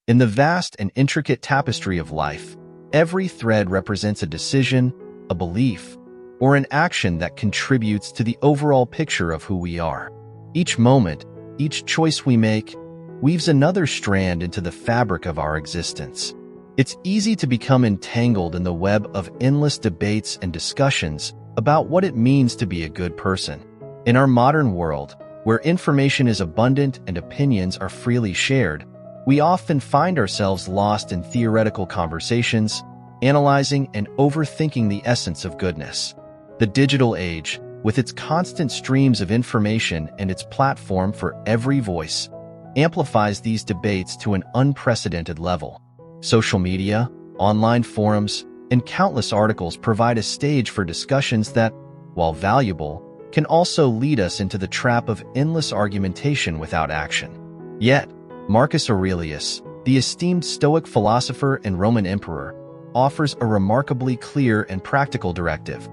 In the vast and intricate tapestry of life, every thread represents a decision, a belief, or an action that contributes to the overall picture of who we are. Each moment, each choice we make, weaves another strand into the fabric of our existence. It's easy to become entangled in the web of endless debates and discussions about what it means to be a good person. In our modern world, where information is abundant and opinions are freely shared, we often find ourselves lost in theoretical conversations, analyzing and overthinking the essence of goodness. The digital age, with its constant streams of information and its platform for every voice, amplifies these debates to an unprecedented level. Social media, online forums, and countless articles provide a stage for discussions that, while valuable, can also lead us into the trap of endless argumentation without action. Yet, Marcus Aurelius, the esteemed Stoic philosopher and Roman emperor, offers a remarkably clear and practical directive.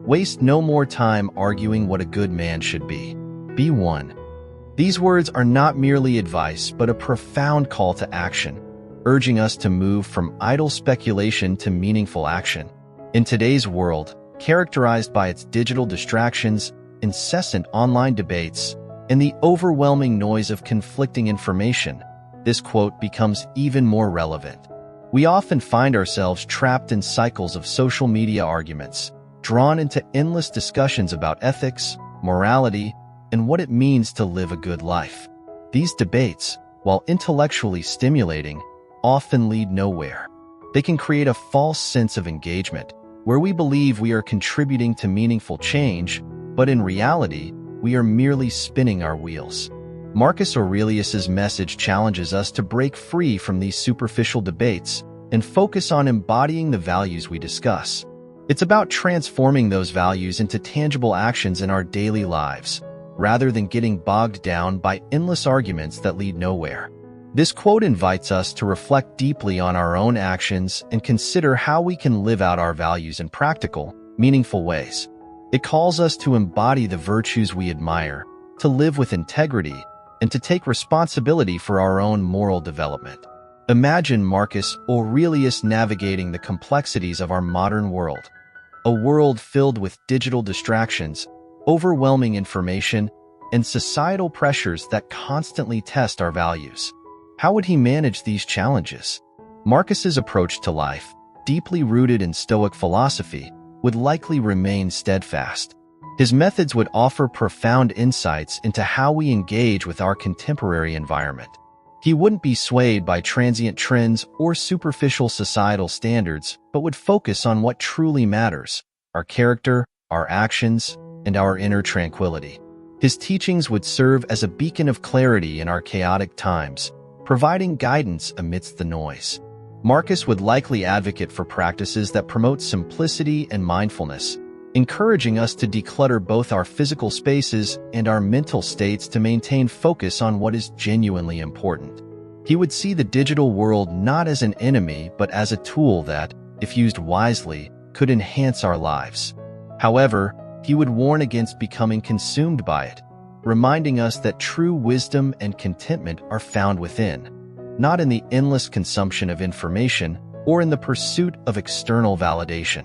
Waste no more time arguing what a good man should be. Be one. These words are not merely advice, but a profound call to action, urging us to move from idle speculation to meaningful action. In today's world, characterized by its digital distractions, incessant online debates, and the overwhelming noise of conflicting information, this quote becomes even more relevant. We often find ourselves trapped in cycles of social media arguments, drawn into endless discussions about ethics, morality, and what it means to live a good life. These debates, while intellectually stimulating, often lead nowhere. They can create a false sense of engagement, where we believe we are contributing to meaningful change, but in reality, we are merely spinning our wheels. Marcus Aurelius's message challenges us to break free from these superficial debates and focus on embodying the values we discuss. It's about transforming those values into tangible actions in our daily lives, rather than getting bogged down by endless arguments that lead nowhere. This quote invites us to reflect deeply on our own actions and consider how we can live out our values in practical, meaningful ways. It calls us to embody the virtues we admire, to live with integrity, and to take responsibility for our own moral development. Imagine Marcus Aurelius navigating the complexities of our modern world, a world filled with digital distractions, overwhelming information, and societal pressures that constantly test our values. How would he manage these challenges? Marcus's approach to life, deeply rooted in Stoic philosophy, would likely remain steadfast. His methods would offer profound insights into how we engage with our contemporary environment. He wouldn't be swayed by transient trends or superficial societal standards, but would focus on what truly matters: our character, our actions, and our inner tranquility. His teachings would serve as a beacon of clarity in our chaotic times, providing guidance amidst the noise. Marcus would likely advocate for practices that promote simplicity and mindfulness, encouraging us to declutter both our physical spaces and our mental states to maintain focus on what is genuinely important. He would see the digital world not as an enemy, but as a tool that, if used wisely, could enhance our lives. However, he would warn against becoming consumed by it, reminding us that true wisdom and contentment are found within, not in the endless consumption of information or in the pursuit of external validation.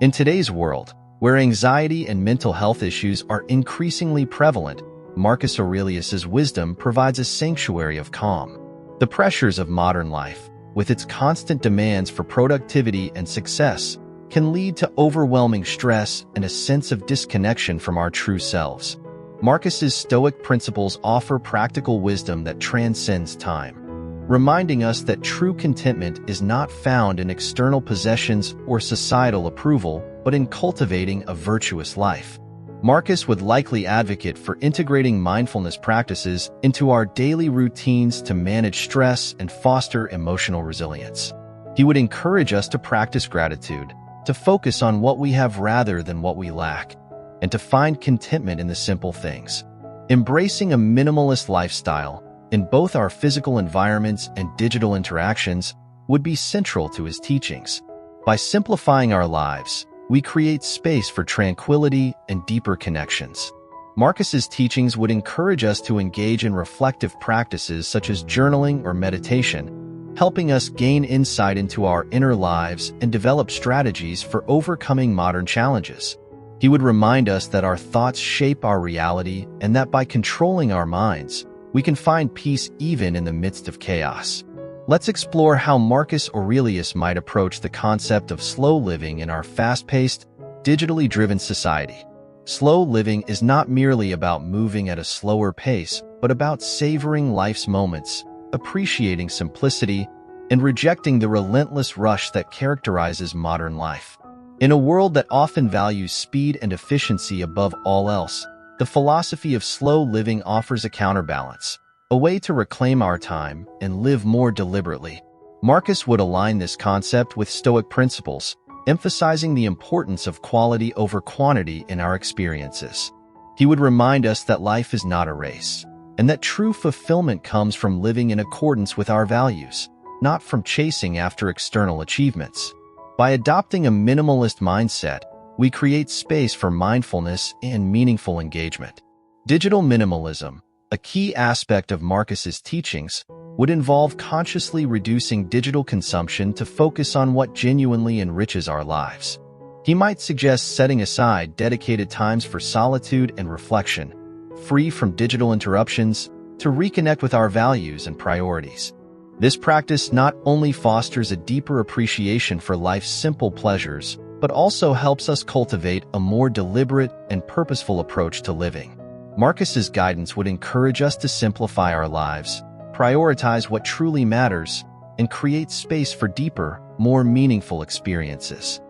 In today's world, where anxiety and mental health issues are increasingly prevalent, Marcus Aurelius's wisdom provides a sanctuary of calm. The pressures of modern life, with its constant demands for productivity and success, can lead to overwhelming stress and a sense of disconnection from our true selves. Marcus's Stoic principles offer practical wisdom that transcends time, reminding us that true contentment is not found in external possessions or societal approval, but in cultivating a virtuous life. Marcus would likely advocate for integrating mindfulness practices into our daily routines to manage stress and foster emotional resilience. He would encourage us to practice gratitude, to focus on what we have rather than what we lack, and to find contentment in the simple things. Embracing a minimalist lifestyle, in both our physical environments and digital interactions, would be central to his teachings. By simplifying our lives, we create space for tranquility and deeper connections. Marcus's teachings would encourage us to engage in reflective practices such as journaling or meditation, helping us gain insight into our inner lives and develop strategies for overcoming modern challenges. He would remind us that our thoughts shape our reality and that by controlling our minds, we can find peace even in the midst of chaos. Let's explore how Marcus Aurelius might approach the concept of slow living in our fast-paced, digitally driven society. Slow living is not merely about moving at a slower pace, but about savoring life's moments, appreciating simplicity, and rejecting the relentless rush that characterizes modern life. In a world that often values speed and efficiency above all else, the philosophy of slow living offers a counterbalance, a way to reclaim our time and live more deliberately. Marcus would align this concept with Stoic principles, emphasizing the importance of quality over quantity in our experiences. He would remind us that life is not a race, and that true fulfillment comes from living in accordance with our values, not from chasing after external achievements. By adopting a minimalist mindset, we create space for mindfulness and meaningful engagement. Digital minimalism, a key aspect of Marcus's teachings, would involve consciously reducing digital consumption to focus on what genuinely enriches our lives. He might suggest setting aside dedicated times for solitude and reflection, free from digital interruptions, to reconnect with our values and priorities. This practice not only fosters a deeper appreciation for life's simple pleasures, but also helps us cultivate a more deliberate and purposeful approach to living. Marcus's guidance would encourage us to simplify our lives, prioritize what truly matters, and create space for deeper, more meaningful experiences.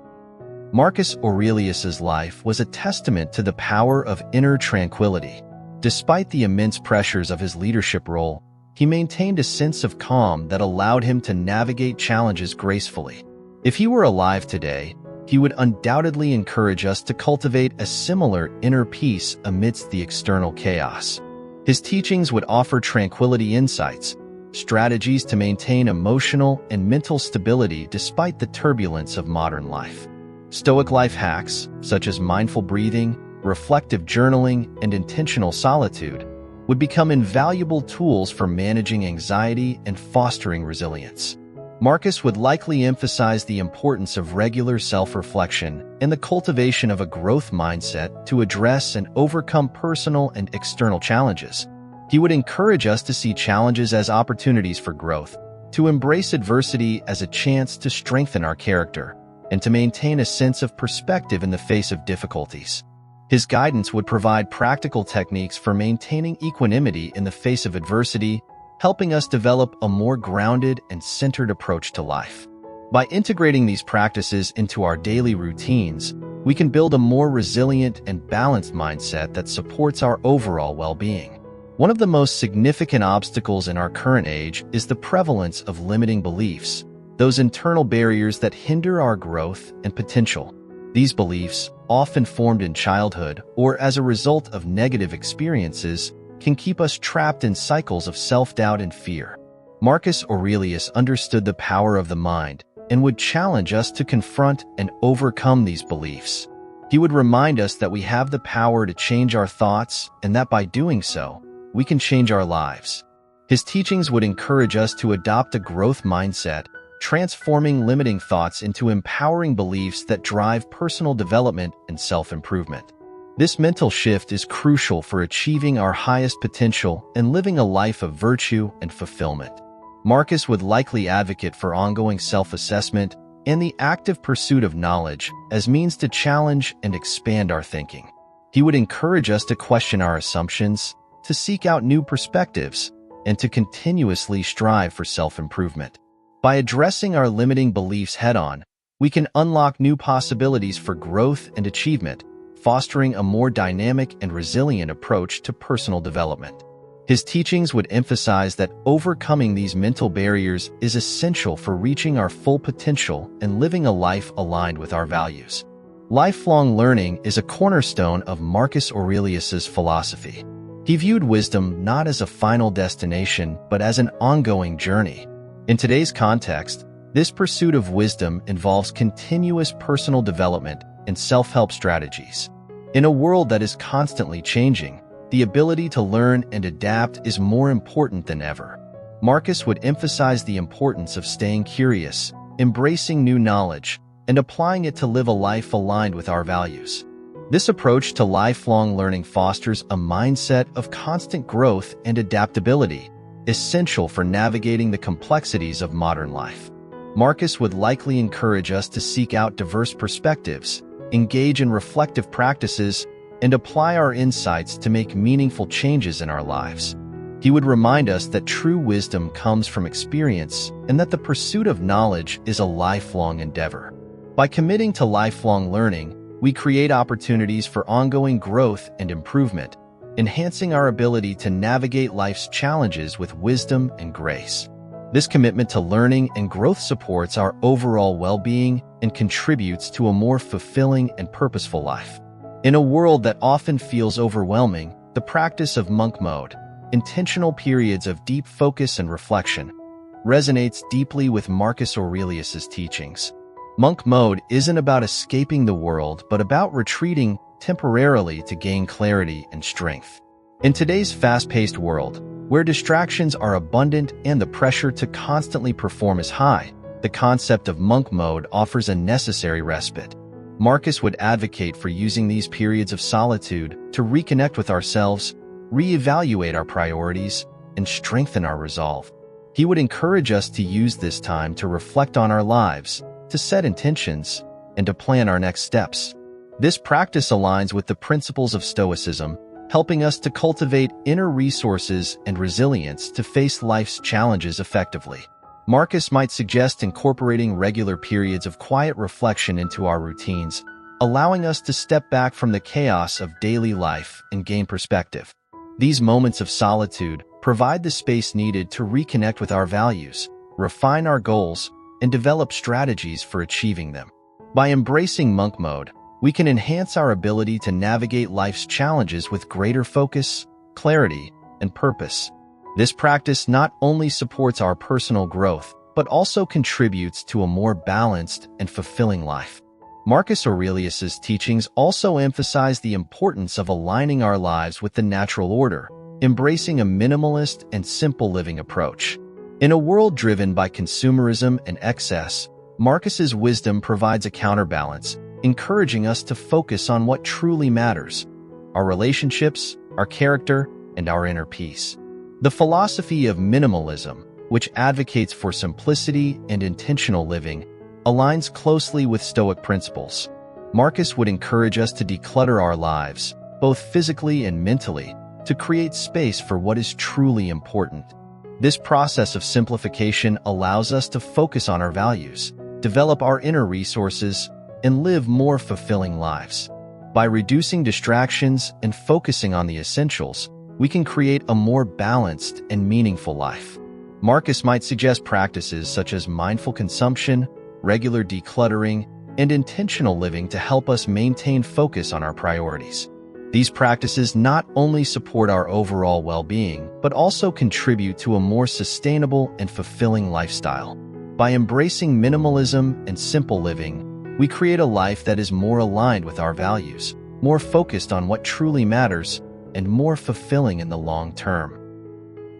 Marcus Aurelius's life was a testament to the power of inner tranquility. Despite the immense pressures of his leadership role, he maintained a sense of calm that allowed him to navigate challenges gracefully. If he were alive today, he would undoubtedly encourage us to cultivate a similar inner peace amidst the external chaos. His teachings would offer tranquility insights, strategies to maintain emotional and mental stability despite the turbulence of modern life. Stoic life hacks, such as mindful breathing, reflective journaling, and intentional solitude, would become invaluable tools for managing anxiety and fostering resilience. Marcus would likely emphasize the importance of regular self-reflection and the cultivation of a growth mindset to address and overcome personal and external challenges. He would encourage us to see challenges as opportunities for growth, to embrace adversity as a chance to strengthen our character, and to maintain a sense of perspective in the face of difficulties. His guidance would provide practical techniques for maintaining equanimity in the face of adversity, helping us develop a more grounded and centered approach to life. By integrating these practices into our daily routines, we can build a more resilient and balanced mindset that supports our overall well-being. One of the most significant obstacles in our current age is the prevalence of limiting beliefs, those internal barriers that hinder our growth and potential. These beliefs, often formed in childhood or as a result of negative experiences, can keep us trapped in cycles of self-doubt and fear. Marcus Aurelius understood the power of the mind and would challenge us to confront and overcome these beliefs. He would remind us that we have the power to change our thoughts and that by doing so, we can change our lives. His teachings would encourage us to adopt a growth mindset, transforming limiting thoughts into empowering beliefs that drive personal development and self-improvement. This mental shift is crucial for achieving our highest potential and living a life of virtue and fulfillment. Marcus would likely advocate for ongoing self-assessment and the active pursuit of knowledge as means to challenge and expand our thinking. He would encourage us to question our assumptions, to seek out new perspectives, and to continuously strive for self-improvement. By addressing our limiting beliefs head-on, we can unlock new possibilities for growth and achievement, fostering a more dynamic and resilient approach to personal development. His teachings would emphasize that overcoming these mental barriers is essential for reaching our full potential and living a life aligned with our values. Lifelong learning is a cornerstone of Marcus Aurelius's philosophy. He viewed wisdom not as a final destination, but as an ongoing journey. In today's context, this pursuit of wisdom involves continuous personal development and self-help strategies. In a world that is constantly changing, the ability to learn and adapt is more important than ever. Marcus would emphasize the importance of staying curious, embracing new knowledge, and applying it to live a life aligned with our values. This approach to lifelong learning fosters a mindset of constant growth and adaptability, essential for navigating the complexities of modern life. Marcus would likely encourage us to seek out diverse perspectives, engage in reflective practices, and apply our insights to make meaningful changes in our lives. He would remind us that true wisdom comes from experience and that the pursuit of knowledge is a lifelong endeavor. By committing to lifelong learning, we create opportunities for ongoing growth and improvement, enhancing our ability to navigate life's challenges with wisdom and grace. This commitment to learning and growth supports our overall well-being and contributes to a more fulfilling and purposeful life. In a world that often feels overwhelming, the practice of monk mode, intentional periods of deep focus and reflection, resonates deeply with Marcus Aurelius's teachings. Monk mode isn't about escaping the world, but about retreating temporarily to gain clarity and strength. In today's fast-paced world, where distractions are abundant and the pressure to constantly perform is high, the concept of monk mode offers a necessary respite. Marcus would advocate for using these periods of solitude to reconnect with ourselves, reevaluate our priorities, and strengthen our resolve. He would encourage us to use this time to reflect on our lives, to set intentions, and to plan our next steps. This practice aligns with the principles of Stoicism, helping us to cultivate inner resources and resilience to face life's challenges effectively. Marcus might suggest incorporating regular periods of quiet reflection into our routines, allowing us to step back from the chaos of daily life and gain perspective. These moments of solitude provide the space needed to reconnect with our values, refine our goals, and develop strategies for achieving them. By embracing monk mode, we can enhance our ability to navigate life's challenges with greater focus, clarity, and purpose. This practice not only supports our personal growth, but also contributes to a more balanced and fulfilling life. Marcus Aurelius's teachings also emphasize the importance of aligning our lives with the natural order, embracing a minimalist and simple living approach. In a world driven by consumerism and excess, Marcus's wisdom provides a counterbalance, encouraging us to focus on what truly matters: our relationships, our character, and our inner peace. The philosophy of minimalism, which advocates for simplicity and intentional living, aligns closely with Stoic principles. Marcus would encourage us to declutter our lives, both physically and mentally, to create space for what is truly important. This process of simplification allows us to focus on our values, develop our inner resources, and live more fulfilling lives. By reducing distractions and focusing on the essentials, we can create a more balanced and meaningful life. Marcus might suggest practices such as mindful consumption, regular decluttering, and intentional living to help us maintain focus on our priorities. These practices not only support our overall well-being, but also contribute to a more sustainable and fulfilling lifestyle. By embracing minimalism and simple living, we create a life that is more aligned with our values, more focused on what truly matters, and more fulfilling in the long term.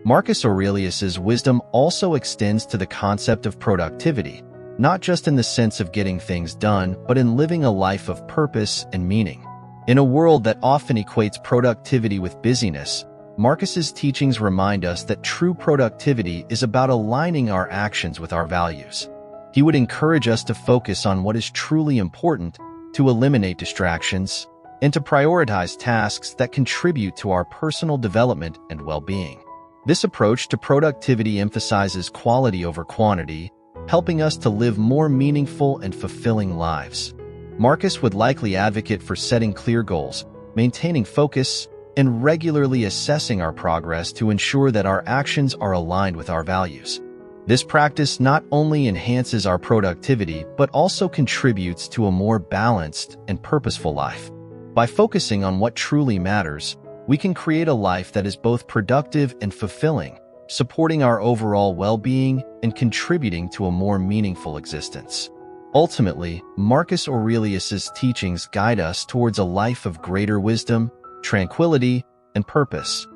Marcus Aurelius's wisdom also extends to the concept of productivity, not just in the sense of getting things done, but in living a life of purpose and meaning. In a world that often equates productivity with busyness, Marcus's teachings remind us that true productivity is about aligning our actions with our values. He would encourage us to focus on what is truly important, to eliminate distractions, and to prioritize tasks that contribute to our personal development and well-being. This approach to productivity emphasizes quality over quantity, helping us to live more meaningful and fulfilling lives. Marcus would likely advocate for setting clear goals, maintaining focus, and regularly assessing our progress to ensure that our actions are aligned with our values. This practice not only enhances our productivity, but also contributes to a more balanced and purposeful life. By focusing on what truly matters, we can create a life that is both productive and fulfilling, supporting our overall well-being and contributing to a more meaningful existence. Ultimately, Marcus Aurelius's teachings guide us towards a life of greater wisdom, tranquility, and purpose.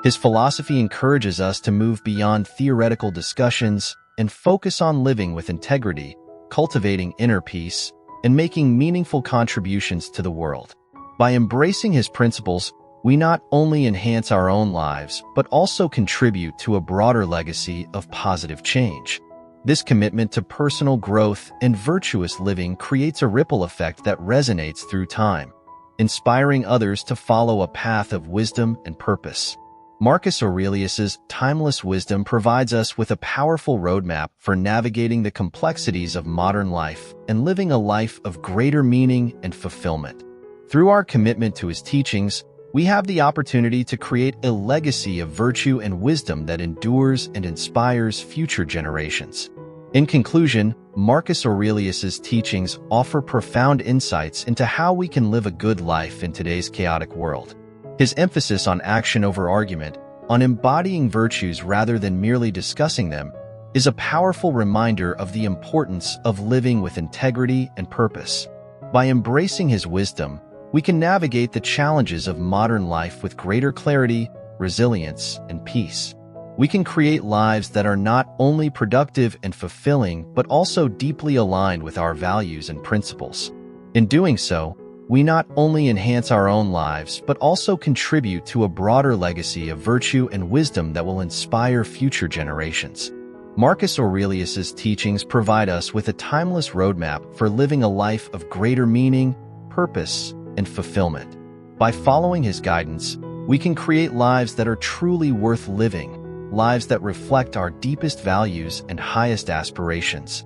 His philosophy encourages us to move beyond theoretical discussions and focus on living with integrity, cultivating inner peace, and making meaningful contributions to the world. By embracing his principles, we not only enhance our own lives, but also contribute to a broader legacy of positive change. This commitment to personal growth and virtuous living creates a ripple effect that resonates through time, inspiring others to follow a path of wisdom and purpose. Marcus Aurelius's timeless wisdom provides us with a powerful roadmap for navigating the complexities of modern life and living a life of greater meaning and fulfillment. Through our commitment to his teachings, we have the opportunity to create a legacy of virtue and wisdom that endures and inspires future generations. In conclusion, Marcus Aurelius's teachings offer profound insights into how we can live a good life in today's chaotic world. His emphasis on action over argument, on embodying virtues rather than merely discussing them, is a powerful reminder of the importance of living with integrity and purpose. By embracing his wisdom, we can navigate the challenges of modern life with greater clarity, resilience, and peace. We can create lives that are not only productive and fulfilling, but also deeply aligned with our values and principles. In doing so, we not only enhance our own lives, but also contribute to a broader legacy of virtue and wisdom that will inspire future generations. Marcus Aurelius's teachings provide us with a timeless roadmap for living a life of greater meaning, purpose, and fulfillment. By following his guidance, we can create lives that are truly worth living, lives that reflect our deepest values and highest aspirations.